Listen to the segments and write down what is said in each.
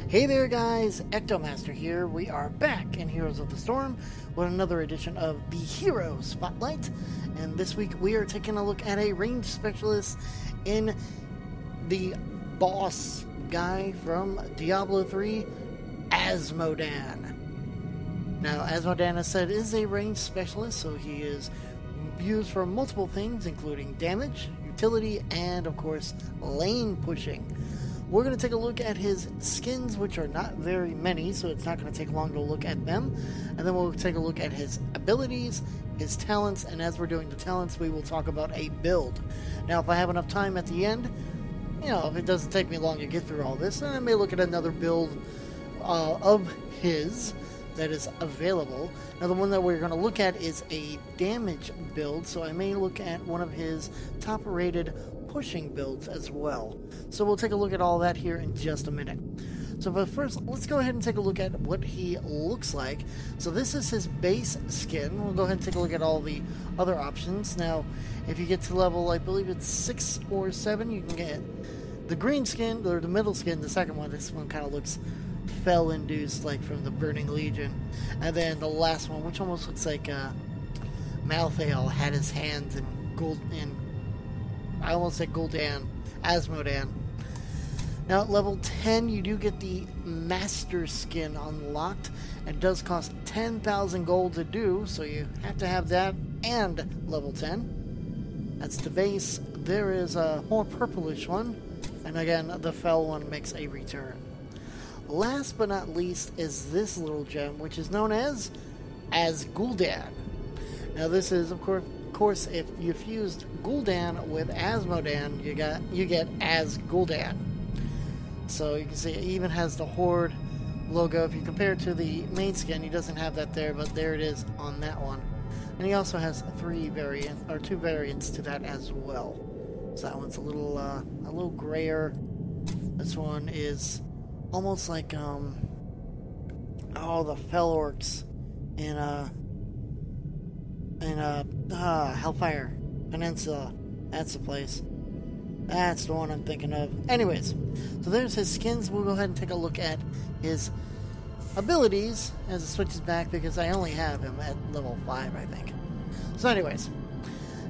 Hey there guys, EctoMaster here. We are back in Heroes of the Storm with another edition of the Hero Spotlight. And this week we are taking a look at a range specialist in the boss guy from Diablo 3, Azmodan. Now, Azmodan, as said, is a range specialist, so he is used for multiple things, including damage, utility, and of course, lane pushing. We're going to take a look at his skins, which are not very many, so it's not going to take long to look at them. And then we'll take a look at his abilities, his talents, and as we're doing the talents, we will talk about a build. Now, if I have enough time at the end, if it doesn't take me long to get through all this, then I may look at another build of his that is available. Now, the one that we're going to look at is a damage build, so I may look at one of his top-rated pushing builds as well. So we'll take a look at all that here in just a minute. So but first, let's go ahead and take a look at what he looks like. So this is his base skin. We'll go ahead and take a look at all the other options. Now, if you get to level, I believe it's 6 or 7, you can get the green skin, or the middle skin, the second one. This one kind of looks Fel-induced, like from the Burning Legion. And then the last one, which almost looks like Malthael had his hands in gold, in I almost said Gul'dan, Azmodan. Now at level 10 you do get the Master skin unlocked. It does cost 10,000 gold to do, so you have to have that and level 10. That's the base. There is a more purplish one, and again the Fel one makes a return. Last but not least is this little gem, which is known as Gul'dan. Now this is of course, if you fused Gul'dan with Azmodan, you get Gul'dan. So you can see it even has the Horde logo. If you compare it to the main skin, he doesn't have that there, but there it is on that one. And he also has two variants to that as well. So that one's a little grayer. This one is almost like the Fel Orcs in Hellfire Peninsula. That's the place. That's the one I'm thinking of. Anyways, so there's his skins. We'll go ahead and take a look at his abilities as it switches back, because I only have him at level 5, I think. So anyways,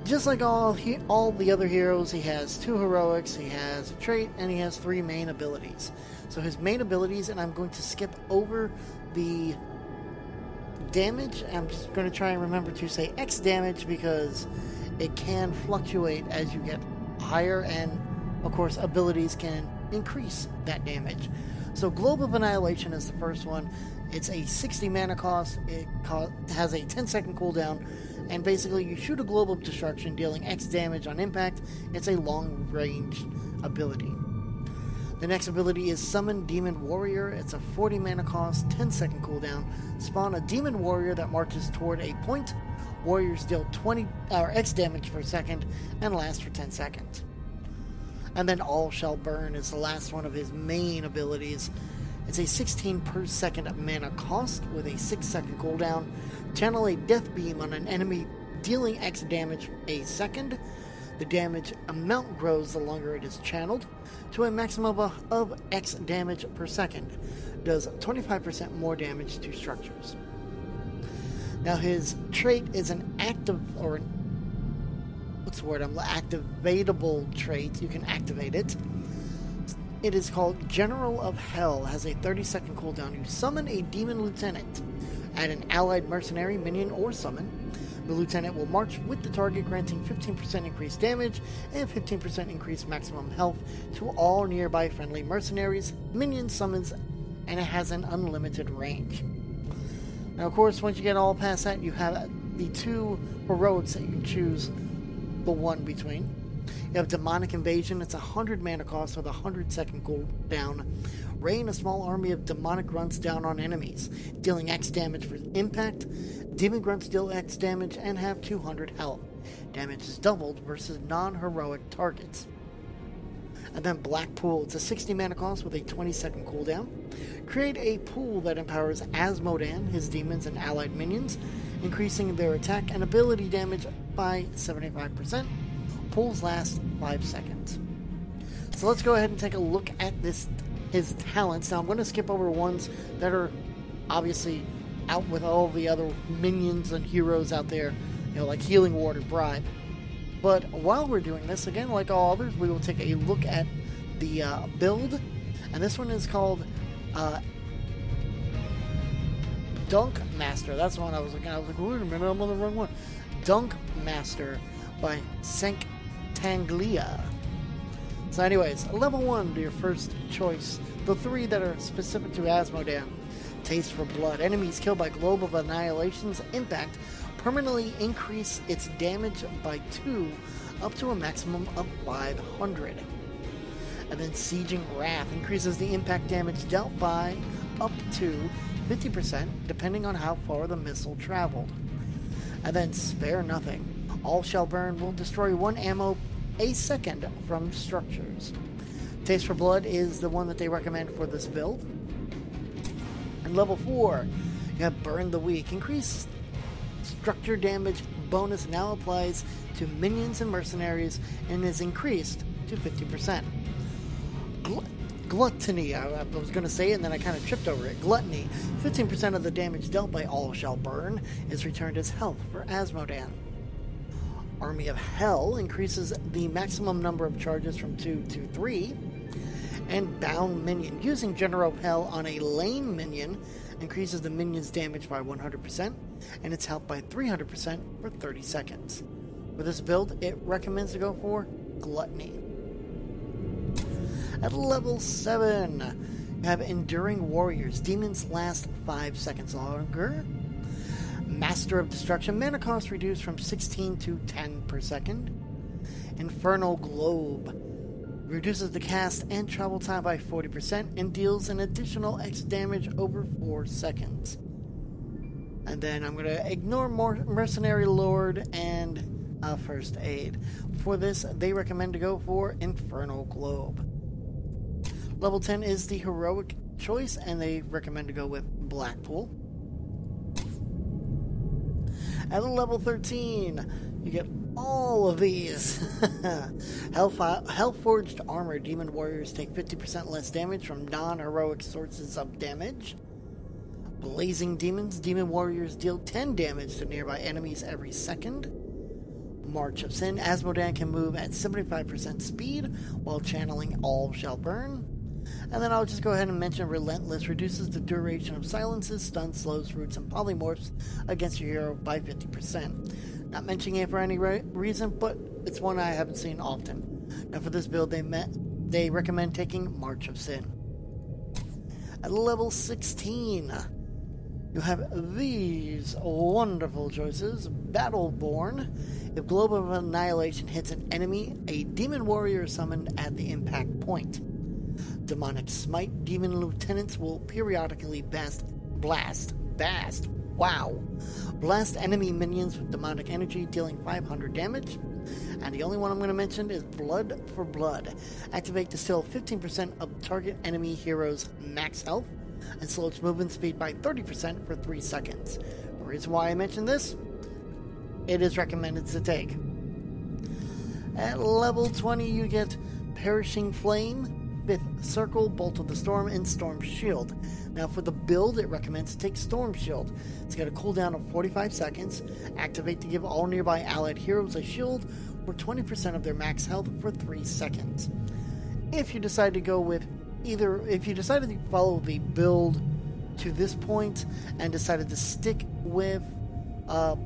just like all the other heroes, he has 2 heroics, he has a trait, and he has 3 main abilities. So his main abilities, and I'm going to skip over the damage. I'm just going to try and remember to say X damage, because it can fluctuate as you get higher, and of course abilities can increase that damage. So Globe of Annihilation is the first one. It's a 60 mana cost. It has a 10-second cooldown, and basically you shoot a globe of destruction dealing X damage on impact. It's a long-range ability. The next ability is Summon Demon Warrior. It's a 40 mana cost, 10-second cooldown. Spawn a Demon Warrior that marches toward a point. Warriors deal X damage per second and last for 10 seconds. And then All Shall Burn is the last one of his main abilities. It's a 16 per second mana cost with a 6-second cooldown. Channel a Death Beam on an enemy dealing X damage a second. The damage amount grows the longer it is channeled to a maximum of X damage per second. Does 25% more damage to structures. Now his trait is an activatable trait. You can activate it. It is called General of Hell. Has a 30-second cooldown. You summon a Demon Lieutenant. Add an allied mercenary, minion, or summon. The lieutenant will march with the target, granting 15% increased damage and 15% increased maximum health to all nearby friendly mercenaries, minions, summons, and it has an unlimited range. Now, of course, once you get all past that, you have the 2 heroics that you can choose the one between. You have Demonic Invasion. It's a 100 mana cost with a 100-second cooldown. Rain a small army of demonic grunts down on enemies, dealing X damage for impact. Demon grunts deal X damage and have 200 health. Damage is doubled versus non-heroic targets. And then Black Pool. It's a 60 mana cost with a 20-second cooldown. Create a pool that empowers Azmodan, his demons, and allied minions, increasing their attack and ability damage by 75%. Pools last 5 seconds. So let's go ahead and take a look at this his talents. Now I'm going to skip over ones that are obviously out with all the other minions and heroes out there, like Healing Ward or Bribe. But while we're doing this, again, like all others, we will take a look at the build, and this one is called EctoMaster. That's the one I was looking at. I was like, wait a minute, I'm on the wrong one. EctoMaster by Sanctanglia. So anyways, level 1, your first choice. The 3 that are specific to Azmodan. Taste for Blood. Enemies killed by Globe of Annihilation's impact permanently increase its damage by 2 up to a maximum of 500. And then Sieging Wrath increases the impact damage dealt by up to 50% depending on how far the missile traveled. And then Spare Nothing. All Shall Burn will destroy 1 ammo a second from structures. Taste for Blood is the one that they recommend for this build. And level 4, you have Burn the Weak. Increased structure damage bonus now applies to minions and mercenaries and is increased to 50%. Gluttony, I was going to say it and then I kind of tripped over it. Gluttony, 15% of the damage dealt by All Shall Burn is returned as health for Azmodan. Army of Hell increases the maximum number of charges from 2 to 3. And Bound Minion, using General of Hell on a lane minion, increases the minion's damage by 100% and its health by 300% for 30 seconds. For this build, it recommends to go for Gluttony. At level 7, you have Enduring Warriors. Demons last 5 seconds longer. Master of Destruction. Mana cost reduced from 16 to 10 per second. Infernal Globe. Reduces the cast and travel time by 40% and deals an additional X damage over 4 seconds. And then I'm going to ignore Mercenary Lord and First Aid. For this, they recommend to go for Infernal Globe. Level 10 is the heroic choice, and they recommend to go with Blackpool. At level 13, you get all of these. Hellforged Armor. Demon Warriors take 50% less damage from non-heroic sources of damage. Blazing Demons. Demon Warriors deal 10 damage to nearby enemies every second. March of Sin. Azmodan can move at 75% speed while channeling All Shall Burn. And then I'll just go ahead and mention Relentless. Reduces the duration of silences, stuns, slows, roots, and polymorphs against your hero by 50%. Not mentioning it for any reason, but it's one I haven't seen often. Now for this build, they recommend taking March of Sin. At level 16, you have these wonderful choices. Battleborn. If Globe of Annihilation hits an enemy, a Demon Warrior is summoned at the impact point. Demonic Smite. Demon Lieutenants will periodically blast enemy minions with demonic energy, dealing 500 damage. And the only one I'm going to mention is Blood for Blood. Activate to steal 15% of target enemy hero's max health and slow its movement speed by 30% for 3 seconds. The reason why I mention this, it is recommended to take. At level 20, you get Perishing Flame, Fifth Circle, Bolt of the Storm, and Storm Shield. Now for the build, it recommends to take Storm Shield. It's got a cooldown of 45 seconds. Activate to give all nearby allied heroes a shield for 20% of their max health for 3 seconds. If you decide to go with if you decided to follow the build to this point and decided to stick with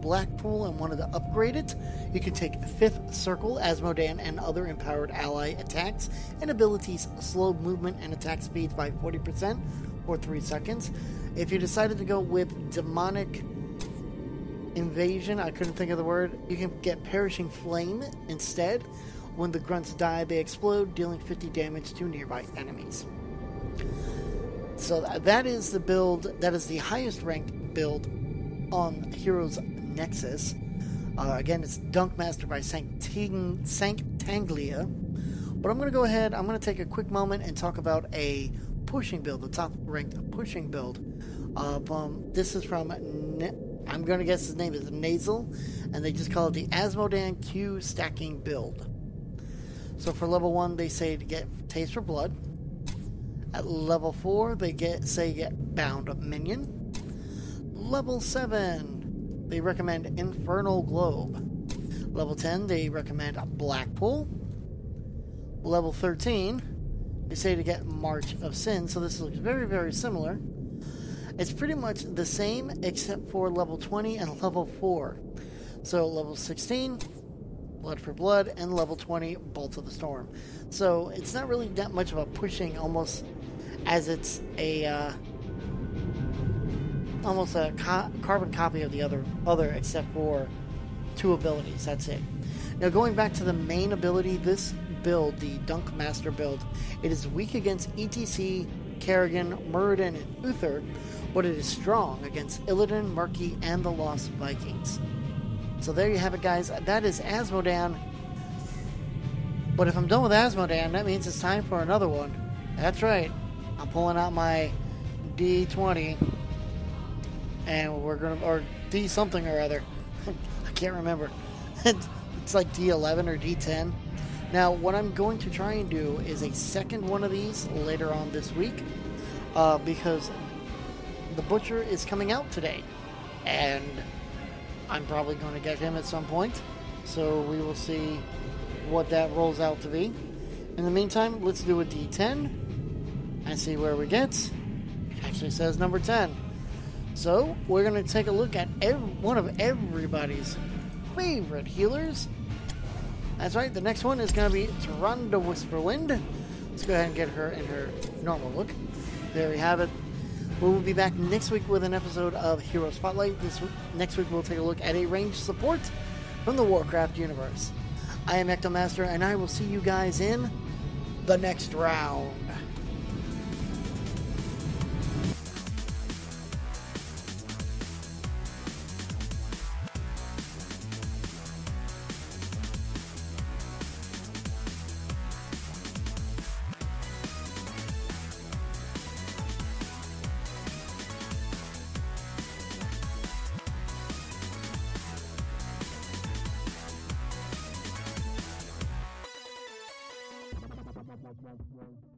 Blackpool and wanted to upgrade it, you can take Fifth Circle. Azmodan and other empowered ally attacks and abilities slow movement and attack speeds by 40% for 3 seconds. If you decided to go with Demonic Invasion, I couldn't think of the word, you can get Perishing Flame instead. When the grunts die, they explode, dealing 50 damage to nearby enemies. So that is the build, that is the highest ranked build on Heroes Nexus. Again, it's EctoMaster by Sanctanglia. But I'm going to go ahead, I'm going to take a quick moment and talk about a pushing build, the top ranked pushing build. This is from, I'm going to guess his name is Nasal, and they just call it the Azmodan Q stacking build. So for level 1, they say to get Taste for Blood. At level 4, they get Bound Minion. Level 7, they recommend Infernal Globe. Level 10, they recommend Blackpool. Level 13, they say to get March of Sin, so this looks very, very similar. It's pretty much the same except for level 20 and level 4. So level 16, Blood for Blood, and level 20, Bolt of the Storm. So it's not really that much of a pushing, almost as it's a carbon copy of the other except for 2 abilities. That's it. Now going back to the main ability, this build, the EctoMaster build, it is weak against ETC, Kerrigan, Muradin, and Uther, but it is strong against Illidan, Murky, and the Lost Vikings. So there you have it, guys. That is Azmodan. But if I'm done with Azmodan, that means it's time for another one. That's right. I'm pulling out my D20, and we're gonna, or D something or other. I can't remember. It's like D11 or D10. Now, what I'm going to try and do is a second one of these later on this week, because the Butcher is coming out today, and I'm probably going to get him at some point, so we will see what that rolls out to be. In the meantime, let's do a D10 and see where we get. It actually says number 10. So, we're going to take a look at one of everybody's favorite healers. That's right, the next one is going to be Tyrande Whisperwind. Let's go ahead and get her in her normal look. There we have it. We will be back next week with an episode of Hero Spotlight. Next week we'll take a look at a ranged support from the Warcraft universe. I am EctoMaster, and I will see you guys in the next round. Right.